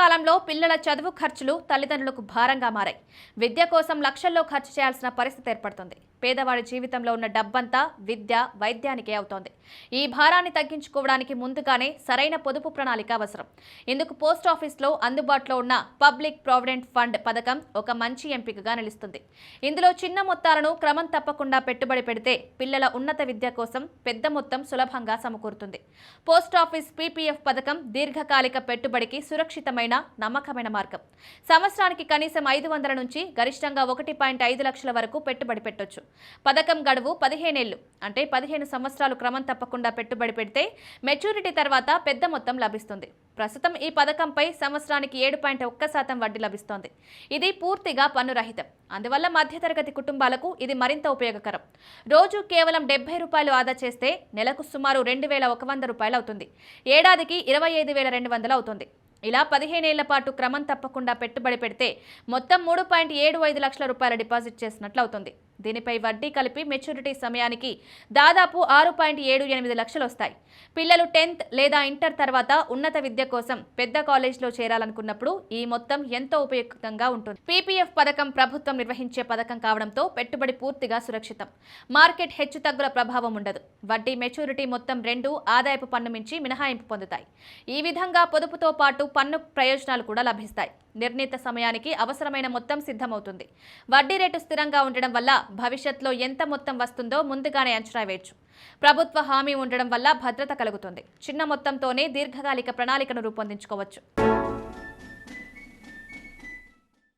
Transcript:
కాలంలో పిల్లల చదువు ఖర్చులు తల్లిదండ్రులకు భారంగా మారాయి. విద్య కోసం లక్షల్లో ఖర్చు చేయాల్సిన పరిస్థితి ఏర్పడుతుంది. పేదవాడి జీవితంలో ఉన్న డబ్బంతా విద్య, వైద్యానికే అవుతోంది. ఈ భారాన్ని తగ్గించుకోవడానికి ముందుగానే సరైన పొదుపు ప్రణాళిక అవసరం. ఇందుకు పోస్ట్ ఆఫీస్లో అందుబాటులో ఉన్న పబ్లిక్ ప్రావిడెంట్ ఫండ్ పథకం ఒక మంచి ఎంపికగా నిలుస్తుంది. ఇందులో చిన్న మొత్తాలను క్రమం తప్పకుండా పెట్టుబడి పెడితే పిల్లల ఉన్నత విద్య కోసం పెద్ద మొత్తం సులభంగా సమకూరుతుంది. పోస్ట్ ఆఫీస్ పీపీఎఫ్ పథకం దీర్ఘకాలిక పెట్టుబడికి సురక్షితమైన, నమ్మకమైన మార్గం. సంవత్సరానికి కనీసం 500 నుంచి గరిష్టంగా 1.5 లక్షల వరకు పెట్టుబడి పెట్టొచ్చు. పథకం గడువు 15 ఏళ్లు, అంటే 15 సంవత్సరాలు క్రమం తప్పకుండా పెట్టుబడి పెడితే మెచ్యూరిటీ తర్వాత పెద్ద మొత్తం లభిస్తుంది. ప్రస్తుతం ఈ పథకంపై సంవత్సరానికి 7.1% వడ్డీ లభిస్తోంది. ఇది పూర్తిగా పన్ను రహితం. అందువల్ల మధ్యతరగతి కుటుంబాలకు ఇది మరింత ఉపయోగకరం. రోజు కేవలం ₹70 ఆదా చేస్తే నెలకు సుమారు ₹2,100 అవుతుంది. ఏడాదికి 25,200 అవుతుంది. ఇలా 15 ఏళ్ల పాటు క్రమం తప్పకుండా పెట్టుబడి పెడితే మొత్తం ₹3.75 లక్షల డిపాజిట్ చేసినట్లు అవుతుంది. దీనిపై వడ్డీ కలిపి మెచ్యూరిటీ సమయానికి దాదాపు ₹6.78 లక్షలు వస్తాయి. పిల్లలు 10th లేదా ఇంటర్ తర్వాత ఉన్నత విద్య కోసం పెద్ద కాలేజీలో చేరాలనుకున్నప్పుడు ఈ మొత్తం ఎంతో ఉపయుక్తంగా ఉంటుంది. పీపీఎఫ్ పథకం ప్రభుత్వం నిర్వహించే పథకం కావడంతో పెట్టుబడి పూర్తిగా సురక్షితం. మార్కెట్ హెచ్చుతగ్గుల ప్రభావం ఉండదు. వడ్డీ, మెచ్యూరిటీ మొత్తం రెండూ ఆదాయపు పన్ను మించి మినహాయింపు పొందుతాయి. ఈ విధంగా పొదుపుతో పాటు పన్ను ప్రయోజనాలు కూడా లభిస్తాయి. నిర్ణీత సమయానికి అవసరమైన మొత్తం సిద్ధమవుతుంది. వడ్డీ రేటు స్థిరంగా ఉండడం వల్ల భవిష్యత్తులో ఎంత మొత్తం వస్తుందో ముందుగానే అంచనా వేయొచ్చు. ప్రభుత్వ హామీ ఉండడం వల్ల భద్రత కలుగుతుంది. చిన్న మొత్తంతోనే దీర్ఘకాలిక ప్రణాళికను రూపొందించుకోవచ్చు.